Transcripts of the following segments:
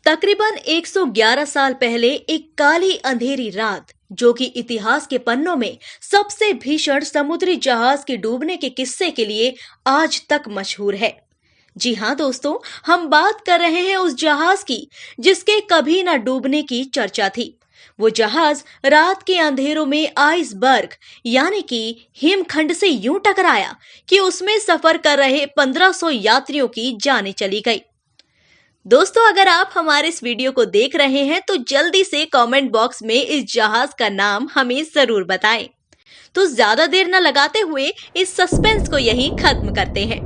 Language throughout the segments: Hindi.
तकरीबन 111 साल पहले एक काली अंधेरी रात, जो कि इतिहास के पन्नों में सबसे भीषण समुद्री जहाज के डूबने के किस्से के लिए आज तक मशहूर है। जी हाँ दोस्तों, हम बात कर रहे हैं उस जहाज की जिसके कभी न डूबने की चर्चा थी। वो जहाज रात के अंधेरों में आइसबर्ग यानी कि हिमखंड से यूं टकराया कि उसमें सफर कर रहे 1500 यात्रियों की जानें चली गई। दोस्तों, अगर आप हमारे इस वीडियो को देख रहे हैं तो जल्दी से कमेंट बॉक्स में इस जहाज का नाम हमें जरूर बताएं। तो ज्यादा देर न लगाते हुए इस सस्पेंस को यहीं खत्म करते हैं।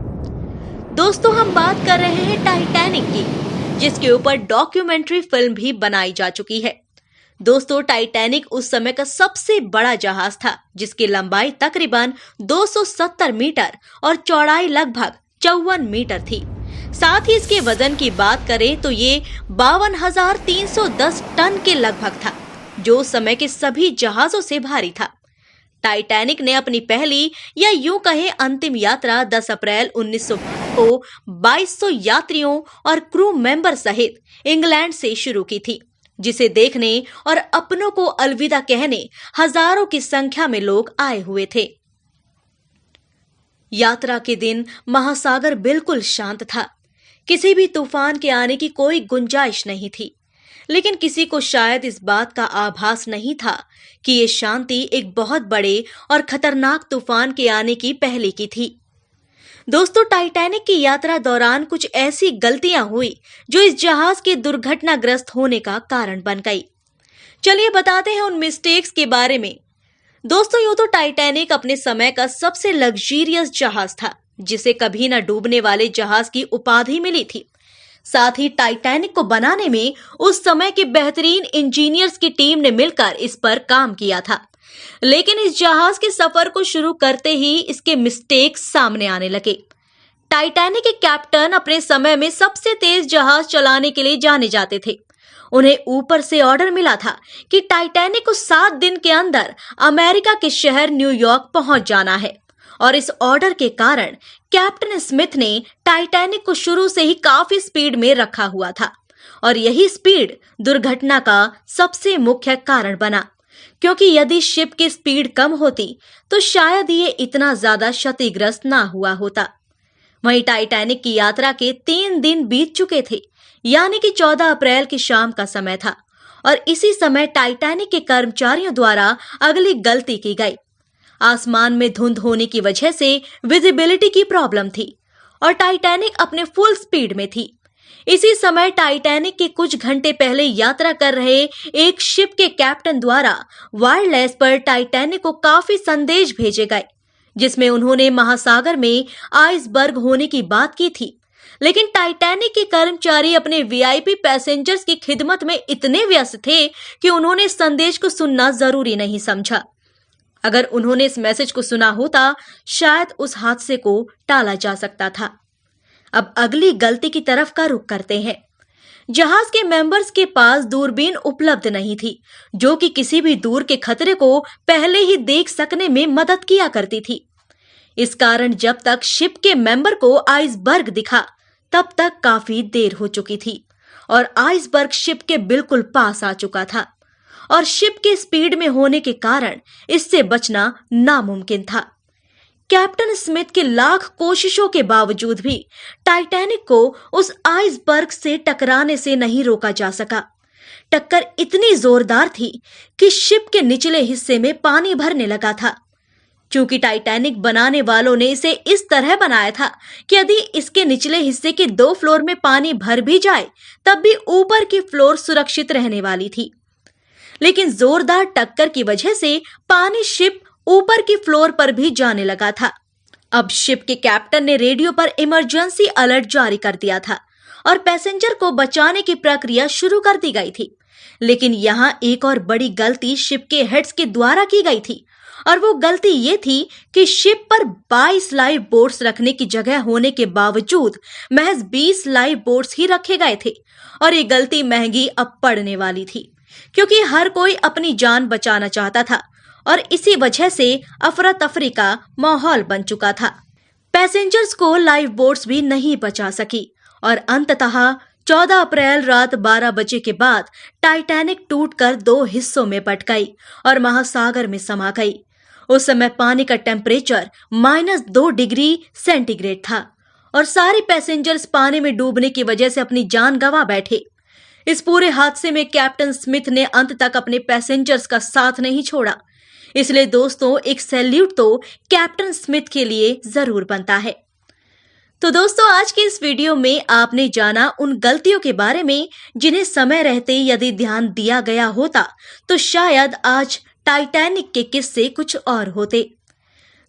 दोस्तों, हम बात कर रहे हैं टाइटैनिक की, जिसके ऊपर डॉक्यूमेंट्री फिल्म भी बनाई जा चुकी है। दोस्तों, टाइटैनिक उस समय का सबसे बड़ा जहाज था, जिसकी लंबाई तकरीबन 270 मीटर और चौड़ाई लगभग 54 मीटर थी। साथ ही इसके वजन की बात करें तो ये 52,310 टन के लगभग था, जो उस समय के सभी जहाजों से भारी था। टाइटैनिक ने अपनी पहली या यूं कहें अंतिम यात्रा 10 अप्रैल 1900 को 2200 यात्रियों और क्रू मेंबर सहित इंग्लैंड से शुरू की थी, जिसे देखने और अपनों को अलविदा कहने हजारों की संख्या में लोग आए हुए थे। यात्रा के दिन महासागर बिल्कुल शांत था। किसी भी तूफान के आने की कोई गुंजाइश नहीं थी, लेकिन किसी को शायद इस बात का आभास नहीं था कि ये शांति एक बहुत बड़े और खतरनाक तूफान के आने की पहले की थी। दोस्तों, टाइटैनिक की यात्रा दौरान कुछ ऐसी गलतियां हुई जो इस जहाज के दुर्घटनाग्रस्त होने का कारण बन गई। चलिए बताते हैं उन मिस्टेक्स के बारे में। दोस्तों, यूं तो टाइटैनिक अपने समय का सबसे लग्जरियस जहाज था, जिसे कभी न डूबने वाले जहाज की उपाधि मिली थी। साथ ही टाइटैनिक को बनाने में उस समय के बेहतरीन इंजीनियर्स की टीम ने मिलकर इस पर काम किया था। लेकिन इस जहाज के सफर को शुरू करते ही इसके मिस्टेक्स सामने आने लगे। टाइटैनिक के कैप्टन अपने समय में सबसे तेज जहाज चलाने के लिए जाने जाते थे। उन्हें ऊपर से ऑर्डर मिला था कि टाइटैनिक को 7 दिन के अंदर अमेरिका के शहर न्यूयॉर्क पहुंच जाना है, और इस ऑर्डर के कारण कैप्टन स्मिथ ने टाइटैनिक को शुरू से ही काफी स्पीड में रखा हुआ था, और यही स्पीड दुर्घटना का सबसे मुख्य कारण बना, क्योंकि यदि शिप की स्पीड कम होती तो शायद ये इतना ज्यादा क्षतिग्रस्त ना हुआ होता। वहीं टाइटैनिक की यात्रा के 3 दिन बीत चुके थे, यानी कि 14 अप्रैल की शाम का समय था, और इसी समय टाइटैनिक के कर्मचारियों द्वारा अगली गलती की गई। आसमान में धुंध होने की वजह से विजिबिलिटी की प्रॉब्लम थी और टाइटैनिक अपने फुल स्पीड में थी। इसी समय टाइटैनिक के कुछ घंटे पहले यात्रा कर रहे एक शिप के कैप्टन द्वारा वायरलेस पर टाइटैनिक को काफी संदेश भेजे गए, जिसमें उन्होंने महासागर में आइसबर्ग होने की बात की थी। लेकिन टाइटैनिक के कर्मचारी अपने वीआईपी पैसेंजर्स की खिदमत में इतने व्यस्त थे कि उन्होंने इस संदेश को सुनना जरूरी नहीं समझा। अगर उन्होंने इस मैसेज को सुना होता, शायद उस हादसे को टाला जा सकता था। अब अगली गलती की तरफ का रुख करते हैं। जहाज के मेंबर्स के पास दूरबीन उपलब्ध नहीं थी, जो कि किसी भी दूर के खतरे को पहले ही देख सकने में मदद किया करती थी। इस कारण जब तक शिप के मेंबर को आइसबर्ग दिखा, तब तक काफी देर हो चुकी थी और आइसबर्ग शिप के बिल्कुल पास आ चुका था, और शिप के स्पीड में होने के कारण इससे बचना नामुमकिन था। कैप्टन स्मिथ की लाख कोशिशों के बावजूद भी टाइटैनिक को उस आइसबर्ग से टकराने से नहीं रोका जा सका। टक्कर इतनी जोरदार थी कि शिप के निचले हिस्से में पानी भरने लगा था। चूंकि टाइटैनिक बनाने वालों ने इसे इस तरह बनाया था कि यदि इसके निचले हिस्से के 2 फ्लोर में पानी भर भी जाए, तब भी ऊपर की फ्लोर सुरक्षित रहने वाली थी। लेकिन जोरदार टक्कर की वजह से पानी शिप ऊपर की फ्लोर पर भी जाने लगा था। अब शिप के कैप्टन ने रेडियो पर इमरजेंसी अलर्ट जारी कर दिया था और पैसेंजर को बचाने की प्रक्रिया शुरू कर दी गई थी। लेकिन यहाँ एक और बड़ी गलती शिप के हेड्स के द्वारा की गई थी, और वो गलती ये थी कि शिप पर 22 लाइव बोट्स रखने की जगह होने के बावजूद महज 20 लाइव बोट्स ही रखे गए थे, और ये गलती महंगी अब पड़ने वाली थी, क्योंकि हर कोई अपनी जान बचाना चाहता था, और इसी वजह से अफरा तफरी का माहौल बन चुका था। पैसेंजर्स को लाइफ बोट्स भी नहीं बचा सकी, और अंततः 14 अप्रैल रात 12 बजे के बाद टाइटैनिक टूटकर 2 हिस्सों में बट गई और महासागर में समा गई। उस समय पानी का टेम्परेचर -2 डिग्री सेंटीग्रेड था और सारे पैसेंजर्स पानी में डूबने की वजह से अपनी जान गंवा बैठे। इस पूरे हादसे में कैप्टन स्मिथ ने अंत तक अपने पैसेंजर्स का साथ नहीं छोड़ा। इसलिए दोस्तों, एक सैल्यूट तो कैप्टन स्मिथ के लिए जरूर बनता है। तो दोस्तों, आज की इस वीडियो में आपने जाना उन गलतियों के बारे में जिन्हें समय रहते यदि ध्यान दिया गया होता तो शायद आज टाइटैनिक के किस्से कुछ और होते।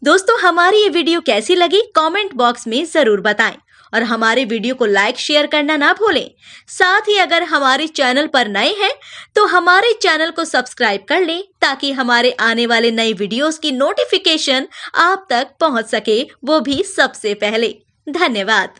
दोस्तों, हमारी ये वीडियो कैसी लगी कमेंट बॉक्स में जरूर बताएं और हमारे वीडियो को लाइक शेयर करना ना भूलें। साथ ही अगर हमारे चैनल पर नए हैं तो हमारे चैनल को सब्सक्राइब कर लें ताकि हमारे आने वाले नए वीडियोस की नोटिफिकेशन आप तक पहुंच सके, वो भी सबसे पहले। धन्यवाद।